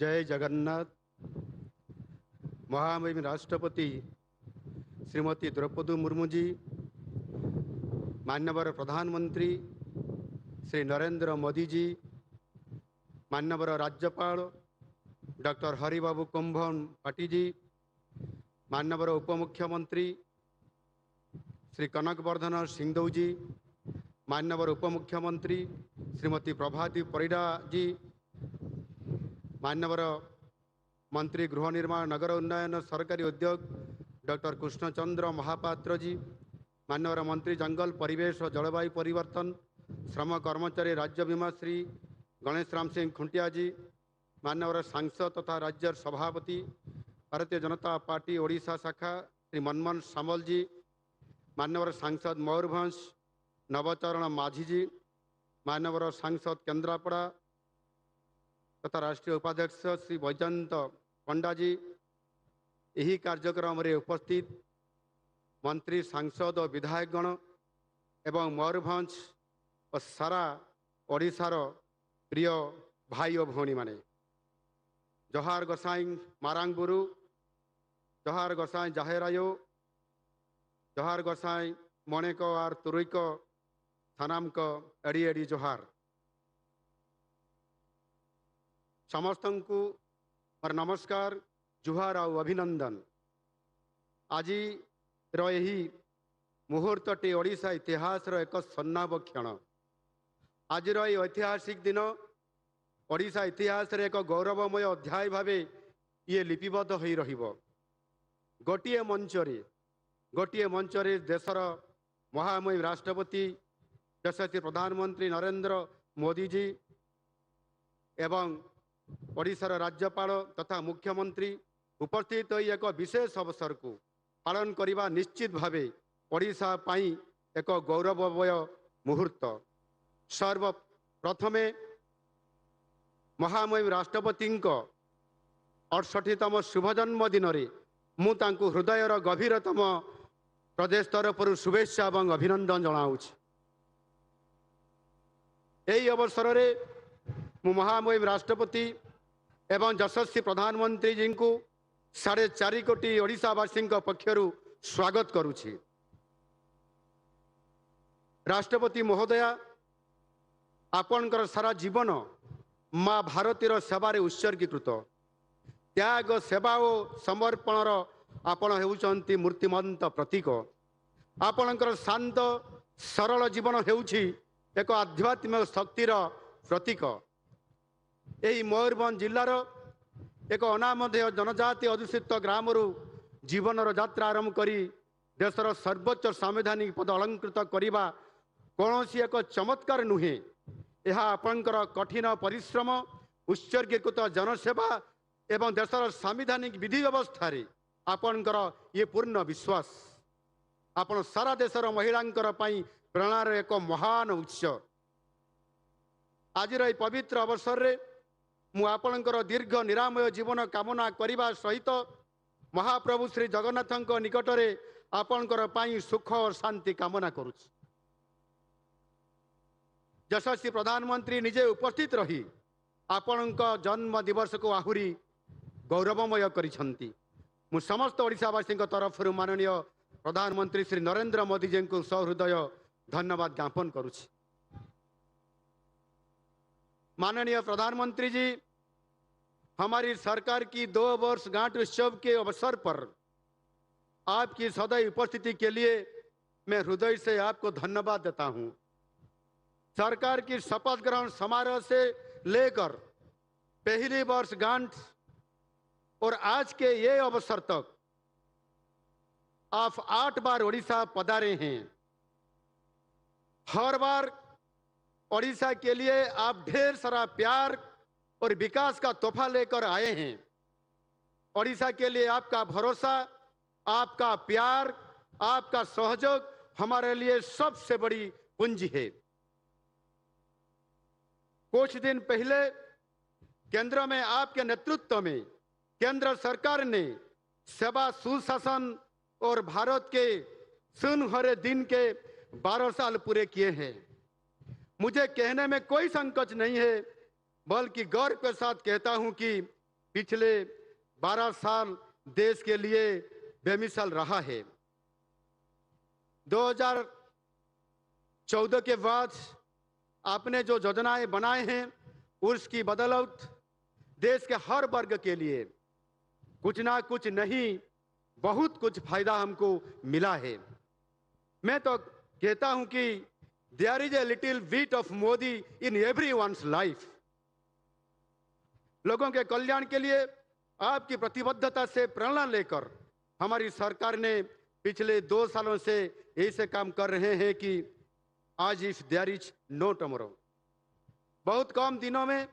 जय जगन्नाथ। महामहिम राष्ट्रपति श्रीमती द्रौपदी मुर्मू जी, माननीय प्रधानमंत्री श्री नरेंद्र मोदी जी, माननीय राज्यपाल डॉक्टर हरिबाबू कुंभन पाटी जी, माननीय उपमुख्यमंत्री श्री कनकवर्धन सिंहदेव जी, माननीय उपमुख्यमंत्री श्रीमती प्रभाती परिडा जी, माननीय मंत्री गृह निर्माण नगर उन्नयन सरकारी उद्योग डॉक्टर कृष्णचंद्र महापात्र जी, माननीय मंत्री जंगल परिवेश और जलवायु परिवर्तन श्रम कर्मचारी राज्य बीमा श्री गणेश राम सिंह खुंटिया जी, माननीय सांसद तथा राज्य सभापति भारतीय जनता पार्टी ओडिशा शाखा श्री मनमोहन सामल जी, माननीय सांसद मयूरभंज नवचरण माझी जी, माननीय सांसद केन्द्रापड़ा तथा राष्ट्रीय उपाध्यक्ष श्री वैजयंत पंडा जी, यही कार्यक्रम में उपस्थित मंत्री सांसद और विधायकगण एवं मयूरभंज और सारा ओडिशार प्रिय भाई और भौणी माने, जोहार गोसाई मारांगबुरु, जोहार गोसाई जाहेरायो, जोहार गोसाई मणेको आर तुरुईको थानामको एड़ी एड़ी जोहार। समस्त को मोर नमस्कार, जुहार और अभिनंदन। आज यही मुहूर्तटी ओडिशा इतिहास एक स्वर्णाभ क्षण। आज ऐतिहासिक दिन ओडिशा इतिहास रे एक गौरवमय अध्याय भावे ये लिपिबद्ध हो रहिबो। गोटिए मंचरे देशर महामहिम राष्ट्रपति यशस्वी प्रधानमंत्री नरेंद्र मोदी जी एवं ओडिशार राज्यपाल तथा मुख्यमंत्री उपस्थित हो एक विशेष अवसर को पालन करने निश्चित भावे ओडिशा पाई एक गौरवमय मुहूर्त। सर्वप्रथमे महामहिम राष्ट्रपति 68तम शुभजन्म दिन में मुझे हृदयर गभीरतम प्रदेश तरफ शुभेच्छा और अभिनंदन जनाऊँगी। यही अवसर में मु महामहिम राष्ट्रपति एवं यशस्वी प्रधानमंत्री जी को 4.5 कोटी ओडिशावासी पक्षर स्वागत करुछि। राष्ट्रपति महोदया, आपणकर सारा जीवन माँ भारतीर सेवारे उत्सर्गीकृत। त्याग सेवा और समर्पणर आपण हेउचंती मूर्तिमंत प्रतीक। आपणकर शांत सरल जीवन हेउछि एक आध्यात्मिक शक्तिर प्रतीक। यही मयूरभंज जिलार एक अनामधेय जनजाति अधुषित ग्राम जीवन यात्रा आरंभ करी देशर सर्वोच्च संवैधानिक पद अलंकृत करने कौन एक चमत्कार नुहे। यह आपणकर कठिन परिश्रम, उत्सर्गीकृत जनसेवा एवं देशर संवैधानिक विधि व्यवस्था आपणकर ये पूर्ण विश्वास आपण सारा देशर महिलांकर पई प्रेरणार एक महान उत्स। आज पवित्र अवसर रे मु आपणकर दीर्घ निरामय जीवन कामना करने सहित महाप्रभु श्री जगन्नाथ निकट में आपणकर पई सुख और शांति कामना करुछि। यशस्वी प्रधानमंत्री निजे उपस्थित रही आपणक जन्म दिवस को आहुरी गौरवमय करिसंती। मु समस्त ओडिशावासी तरफ माननीय प्रधानमंत्री श्री नरेंद्र मोदी जी को सहृदय धन्यवाद ज्ञापन करुछि। माननीय प्रधानमंत्री जी, हमारी सरकार की 2 वर्षगांठ उत्सव के अवसर पर आपकी सदैव उपस्थिति के लिए मैं हृदय से आपको धन्यवाद देता हूं। सरकार की शपथ ग्रहण समारोह से लेकर पहली वर्षगांठ और आज के ये अवसर तक आप 8 बार ओडिशा पधारे हैं। हर बार ओडिशा के लिए आप ढेर सारा प्यार और विकास का तोहफा लेकर आए हैं। ओडिशा के लिए आपका भरोसा, आपका प्यार, आपका सहयोग हमारे लिए सबसे बड़ी पूंजी है। कुछ दिन पहले केंद्र में आपके नेतृत्व में केंद्र सरकार ने सेवा सुशासन और भारत के सुनहरे दिन के 12 साल पूरे किए हैं। मुझे कहने में कोई संकोच नहीं है, बल्कि गर्व के साथ कहता हूं कि पिछले 12 साल देश के लिए बेमिसाल रहा है। 2014 के बाद आपने जो योजनाएं बनाए हैं उसकी बदौलत देश के हर वर्ग के लिए कुछ ना कुछ नहीं, बहुत कुछ फायदा हमको मिला है। मैं तो कहता हूं कि there is a little bit of Modi in everyone's life. लोगों के कल्याण के लिए आपकी प्रतिबद्धता से प्रेरणा लेकर हमारी सरकार ने पिछले 2 सालों से ऐसे काम कर रहे हैं कि आज if there is no tomorrow. बहुत कम दिनों में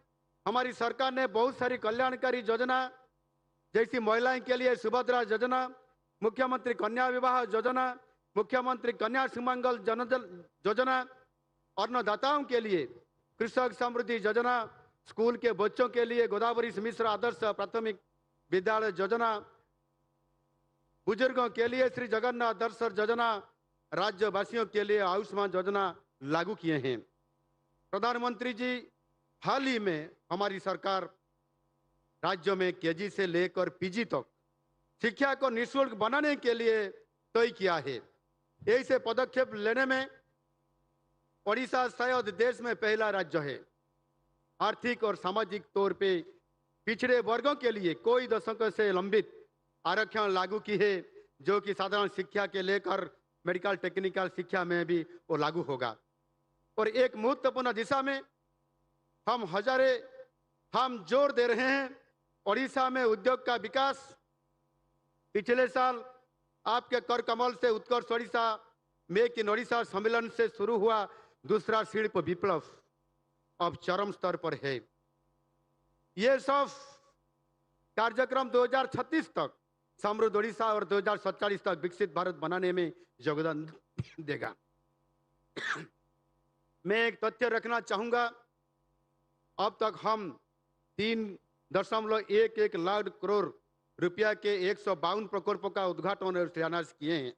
हमारी सरकार ने बहुत सारी कल्याणकारी योजना, जैसी महिलाओं के लिए सुभद्रा योजना, मुख्यमंत्री कन्या विवाह योजना, मुख्यमंत्री कन्या सुमंगल जनजल योजना, अन्नदाताओं के लिए कृषक समृद्धि योजना, स्कूल के बच्चों के लिए गोदावरी मिश्र आदर्श प्राथमिक विद्यालय योजना, बुजुर्गों के लिए श्री जगन्नाथ दर्शन योजना, राज्यवासियों के लिए आयुष्मान योजना लागू किए हैं। प्रधानमंत्री जी, हाल ही में हमारी सरकार राज्यों में केजी से लेकर पीजी तक शिक्षा को निःशुल्क बनाने के लिए तय किया है। ऐसे पदक्षेप लेने में ओडिशा शायद देश में पहला राज्य है। आर्थिक और सामाजिक तौर पे पिछड़े वर्गों के लिए कोई दशकों से लंबित आरक्षण लागू की है, जो कि साधारण शिक्षा के लेकर मेडिकल टेक्निकल शिक्षा में भी वो लागू होगा। और एक महत्वपूर्ण दिशा में हम जोर दे रहे हैं ओडिशा में उद्योग का विकास। पिछले साल आपके कर कमल से उत्कर्ष ओडिशा मेक इन ओडिशा सम्मेलन से शुरू हुआ दूसरा शिल्प विप्लव अब चरम स्तर पर है। ये सब कार्यक्रम 2036 तक समृद्ध ओडिशा और 2047 तक विकसित भारत बनाने में योगदान देगा। मैं एक तथ्य रखना चाहूंगा, अब तक हम 3.11 लाख करोड़ रुपया के 152 प्रकल्पों का उद्घाटन और शिलान्यास किए हैं,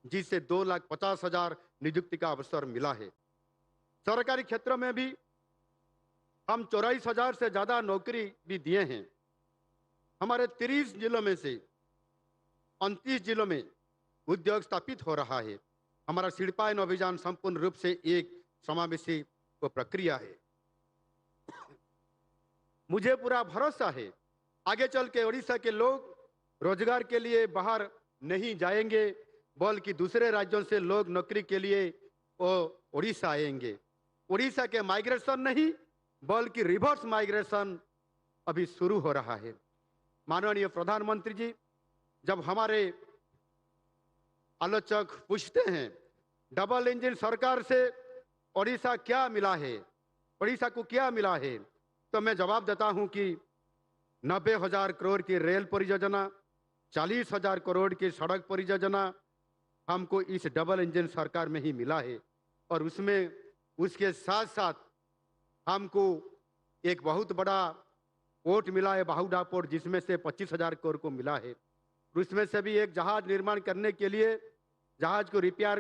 जिससे 2,50,000 नियुक्ति का अवसर मिला है। सरकारी क्षेत्रों में भी हम 84,000 से ज्यादा नौकरी भी दिए हैं। हमारे 30 जिलों में से 29 जिलों में उद्योग स्थापित हो रहा है। हमारा शिल्पायन अभियान संपूर्ण रूप से एक समावेशी प्रक्रिया है। मुझे पूरा भरोसा है आगे चल के ओडिशा के लोग रोजगार के लिए बाहर नहीं जाएंगे, बल्कि दूसरे राज्यों से लोग नौकरी के लिए ओडिशा आएंगे। ओडिशा के माइग्रेशन नहीं बल्कि रिवर्स माइग्रेशन अभी शुरू हो रहा है। माननीय प्रधानमंत्री जी, जब हमारे आलोचक पूछते हैं डबल इंजन सरकार से ओडिशा क्या मिला है, ओडिशा को क्या मिला है, तो मैं जवाब देता हूं कि 90,000 करोड़ की रेल परियोजना, 40,000 करोड़ की सड़क परियोजना हमको इस डबल इंजन सरकार में ही मिला है। और उसमें उसके साथ साथ हमको एक बहुत बड़ा पोर्ट मिला है, बाहुडा पोर्ट, जिसमें से 25,000 करोड़ को मिला है। उसमें से भी एक जहाज निर्माण करने के लिए, जहाज को रिपेयर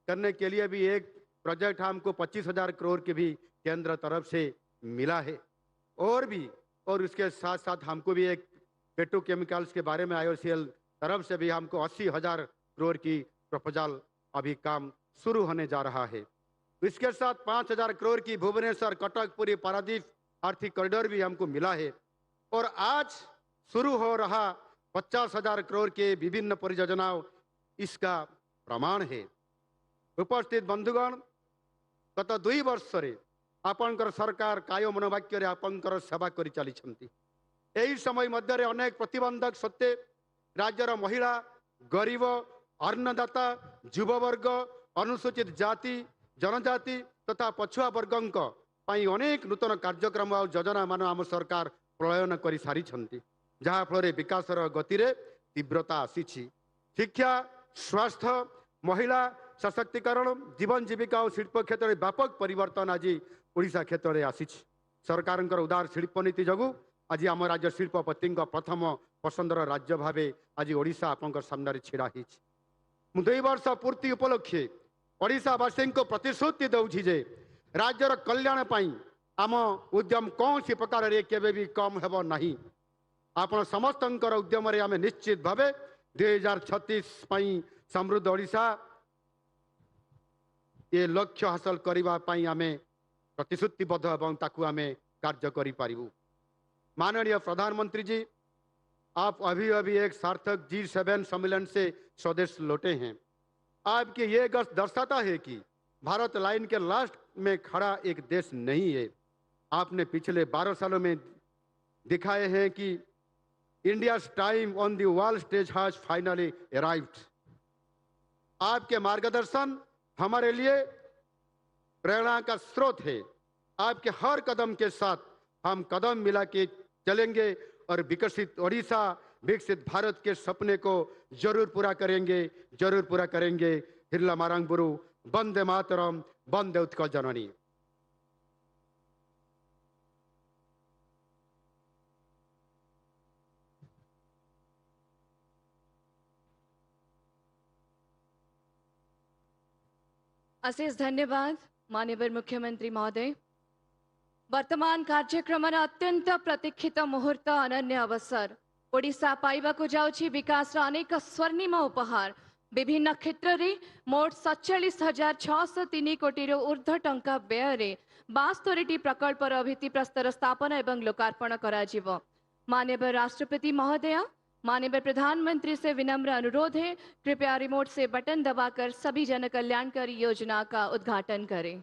करने के लिए भी एक प्रोजेक्ट हमको 25,000 करोड़ की भी केंद्र तरफ से मिला है। और उसके साथ साथ हमको भी एक पेट्रोकेमिकल्स के बारे में IOCL तरफ से भी हमको 80,000 करोड़ की प्रपोजल अभी काम शुरू होने जा रहा है। इसके साथ 5,000 करोड़ की भुवनेश्वर कटक पुरी पारादीप आर्थिक कॉरिडोर भी हमको मिला है। और आज शुरू हो रहा 50,000 करोड़ के विभिन्न परियोजनाओं इसका प्रमाण है। उपस्थित बंधुगण, गत 2 वर्ष आपणकर सरकार काय मनोवाक्य आपणकर सेवा कर चली। यही समय मध्य अनेक प्रतिबंधक सत्वे राज्यर महिला, गरीब, अन्नदाता, युववर्ग, अनुसूचित जाति जनजाति तथा पछुआ वर्गों अनेक नूतन कार्यक्रम और योजना मान आम सरकार प्रलयन कर सारी, जहाँ फल विकास गति में तीव्रता आसी। शिक्षा, स्वास्थ्य, महिला सशक्तिकरण, जीवन जीविका और शिल्प क्षेत्र में व्यापक परिवर्तन आज ओडिशा क्षेत्र में आसी। सरकार उदार शिल्प नीति जगू आज आम राज्य शिल्पपति प्रथम पसंदर राज्य भाव आज ओडिशा आप सामने छिड़ा। मु 2 वर्ष पूर्ति उपलक्षे ओडिशावासी को प्रतिश्रुति दूची जे राज्यर कल्याण पाई आम उद्यम कौन सी प्रकार रे केबे भी कम हेब नहीं। आपण समस्तंकर उद्यम रे आमे निश्चित भावे 2036 पई समृद्ध ओडिशा ये लक्ष्य हासिल करबा पई आमे प्रतिश्रुतिबद्ध एवं ताकू आमे कार्य करि पारिबु। माननीय प्रधानमंत्री जी, आप अभी अभी एक सार्थक G7 सम्मेलन से स्वदेश लौटे हैं। आपके ये गश्त दर्शाता है कि भारत लाइन के लास्ट में खड़ा एक देश नहीं है। आपने पिछले 12 सालों में दिखाए हैं कि India time on the world stage has finally arrived. आपके मार्गदर्शन हमारे लिए प्रेरणा का स्रोत है। आपके हर कदम के साथ हम कदम मिला के चलेंगे और विकसित ओडिशा, विकसित भारत के सपने को जरूर पूरा करेंगे, जरूर पूरा करेंगे। हिरला मारंग बुरु, वंदे मातरम, वंदे उत्कल जननी। अशेष धन्यवाद माननीय मुख्यमंत्री महोदय। वर्तमान कार्यक्रम अत्यंत प्रतीक्षित मुहूर्त, अनन्य अवसर। ओडिशा पाइबाकु जाउछि विकास अनेक स्वर्णिम उपहार। विभिन्न क्षेत्र में मोट 47,603 कोटी ऊर्ध्व टंका व्यय 72 प्रकल्पर भित्तिप्रस्तर स्थापन एवं लोकार्पण कराजिव। माननीय राष्ट्रपति महोदय, माननीय प्रधानमंत्री से विनम्र अनुरोध है, कृपया रिमोट से बटन दबाकर सभी जन कल्याणकारी योजना का उद्घाटन करें।